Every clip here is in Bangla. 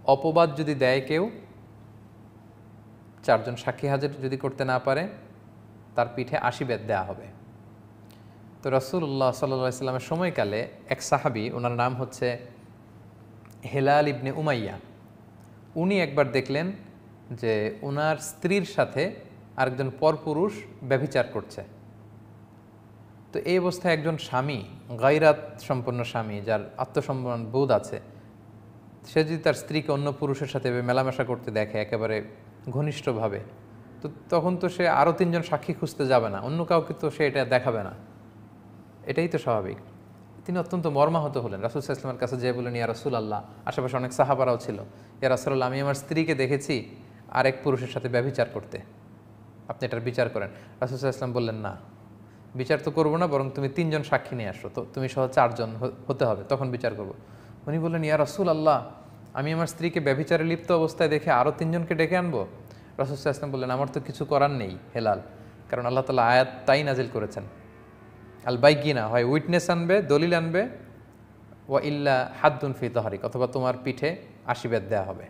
অপবাদ যদি দেয় কেউ, 4 জন সাক্ষী হাজির যদি করতে না পারে, তার পিঠে 80 বেত দেওয়া হবে। তো রাসূলুল্লাহ সাল্লাল্লাহু আলাইহি সাল্লামের সময়কালে এক সাহাবী, ওনার নাম হচ্ছে হেলাল ইবনে উমাইয়া, উনি একবার দেখলেন যে ওনার স্ত্রীর সাথে আরেকজন পরপুরুষ ব্যভিচার করছে। তো এই অবস্থায় একজন স্বামী, গায়রাত সম্পন্ন স্বামী, যার আত্মসম্মান বোধ আছে, সে যদি তার স্ত্রীকে অন্য পুরুষের সাথে মেলামেশা করতে দেখে একেবারে ঘনিষ্ঠভাবে, তো তখন তো সে আরও 3 জন সাক্ষী খুঁজতে যাবে না, অন্য কাউকে তো সে এটা দেখাবে না, এটাই তো স্বাভাবিক। তিনি অত্যন্ত মর্মাহত হলেন, রাসূল সাল্লাল্লাহু আলাইহি ওয়াসাল্লামের কাছে যেয়ে বললেন, ইয়া রাসূলুল্লাহ, আশেপাশে অনেক সাহাবারাও ছিল, ইয়া রাসূলুল্লাহ, আমি আমার স্ত্রীকে দেখেছি আরেক পুরুষের সাথে ব্যভিচার করতে, আপনি এটার বিচার করেন। রাসূল সাল্লাল্লাহু আলাইহি ওয়াসাল্লাম বললেন, না, বিচার তো করবো না, বরং তুমি 3 জন সাক্ষী নিয়ে আসো, তো তুমি সহ 4 জন হতে হবে, তখন বিচার করবো। উনি বললেন, ইয়া রাসূলুল্লাহ, আমি আমার স্ত্রীকে ব্যভিচারে লিপ্ত অবস্থায় দেখে আরও 3 জনকে ডেকে আনবো? রাসূল সাল্লাল্লাহু আলাইহি ওয়াসাল্লাম বললেন, আমার তো কিছু করার নেই হেলাল, কারণ আল্লাহ তাআলা আয়াত তাই নাজিল করেছেন, আল বাইগিনা, হয় উইটনেস আনবে, দলিল আনবে, ওয়া ইল্লা হাদ্দুন ফি যাহরিক, অথবা তোমার পিঠে 80 বেত দেওয়া হবে।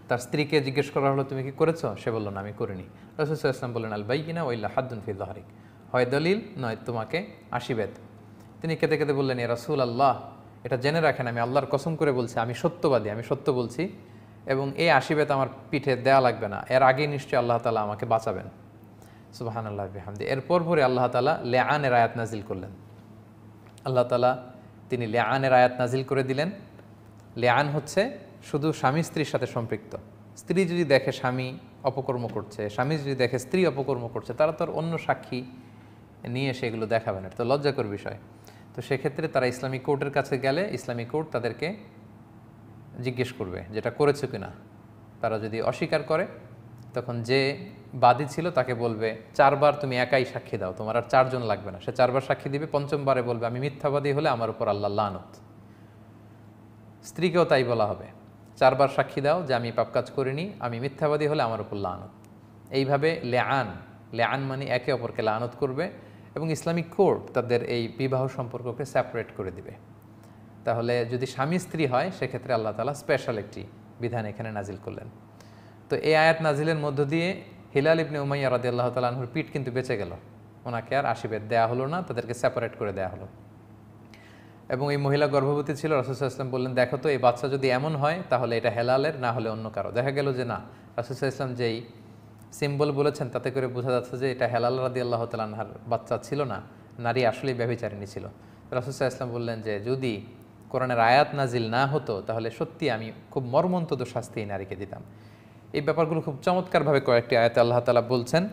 তার স্ত্রীকে জিজ্ঞেস করা হলো, তুমি কি করেছো? সে বলল, না, আমি করিনি। রাসূল সাল্লাল্লাহু আলাইহি ওয়াসাল্লাম বললেন, আল বাইগিনা ওয়া ইল্লা হাদ্দুন ফি যাহরিক, হয় দলিল, নয় তোমাকে 80 বেত। তিনি কেঁদে কেঁদে বললেন, ইয়া রাসূলুল্লাহ, এটা জেনে রাখেন, আমি আল্লাহর কসম করে বলছি, আমি সত্যবাদী, আমি সত্য বলছি, এবং এই 80 বেত আমার পিঠে দেওয়া লাগবে না, এর আগেই নিশ্চয়ই আল্লাহ তাআলা আমাকে বাঁচাবেন। সুবহানাল্লাহি ওয়া বিহামদিহি। এরপর পরে আল্লাহ তাআলা লিআনের আয়াত নাজিল করলেন। আল্লাহ তাআলা তিনি লিআনের আয়াত নাজিল করে দিলেন। লিআন হচ্ছে শুধু স্বামী স্ত্রীর সাথে সম্পৃক্ত। স্ত্রী যদি দেখে স্বামী অপকর্ম করছে, স্বামী যদি দেখে স্ত্রী অপকর্ম করছে, তারা তো আর অন্য সাক্ষী নিয়ে সেগুলো দেখাবে না, এটা তো লজ্জাকর বিষয়। তো সেক্ষেত্রে তারা ইসলামিক কোর্টের কাছে গেলে ইসলামিক কোর্ট তাদেরকে জিজ্ঞেস করবে যেটা করেছে কিনা। তারা যদি অস্বীকার করে, তখন যে বাদী ছিল তাকে বলবে, 4 বার তুমি একাই সাক্ষী দাও, তোমার আর 4 জন লাগবে না। সে 4 বার সাক্ষী দিবে, 5ম বারে বলবে, আমি মিথ্যাবাদী হলে আমার উপর আল্লাহর লানত। স্ত্রীকেও তাই বলা হবে, 4 বার সাক্ষী দাও যে আমি পাপ কাজ করিনি, আমি মিথ্যাবাদী হলে আমার উপর লানত। এইভাবে লেআন মানে একে অপরকে লানত করবে, এবং ইসলামিক কোর্ট তাদের এই বিবাহ সম্পর্ককে সেপারেট করে দিবে। তাহলে যদি স্বামী স্ত্রী হয়, সেক্ষেত্রে আল্লাহ তাআলা স্পেশাল একটি বিধান এখানে নাজিল করলেন। তো এই আয়াত নাজিলের মধ্য দিয়ে হিলাল ইবনে উমাইয়া রাদিয়াল্লাহু তাআলা আনহুর পিঠ কিন্তু বেঁচে গেল, ওনাকে আর 80 বেত দেওয়া হলো না, তাদেরকে সেপারেট করে দেওয়া হলো। এবং এই মহিলা গর্ভবতী ছিল। রাসূল সাল্লাল্লাহু আলাইহি ওয়াসাল্লাম বললেন, দেখো তো এই বাচ্চা যদি এমন হয় তাহলে এটা হেলালের, না হলে অন্য কারো। দেখা গেল যে না, রাসূল সাল্লাল্লাহু আলাইহি ওয়াসাল্লাম যেই সিম্বল বলেছেন তাতে করে বোঝা যাচ্ছে যে এটা হেলাল রাদিয়াল্লাহু তাআলা আনহার বাচ্চা ছিল না, নারী আসলেই ব্যভিচারিণী ছিল। রাসূল সাল্লাল্লাহু আলাইহি ওয়াসাল্লাম বললেন যে যদি কোরআনের আয়াত নাজিল না হতো তাহলে সত্যি আমি খুব মর্মন্তুদ শাস্তি এই নারীকে দিতাম। এই ব্যাপারগুলো খুব চমৎকারভাবে কয়েকটি আয়াতে আল্লাহ তাআলা বলছেন।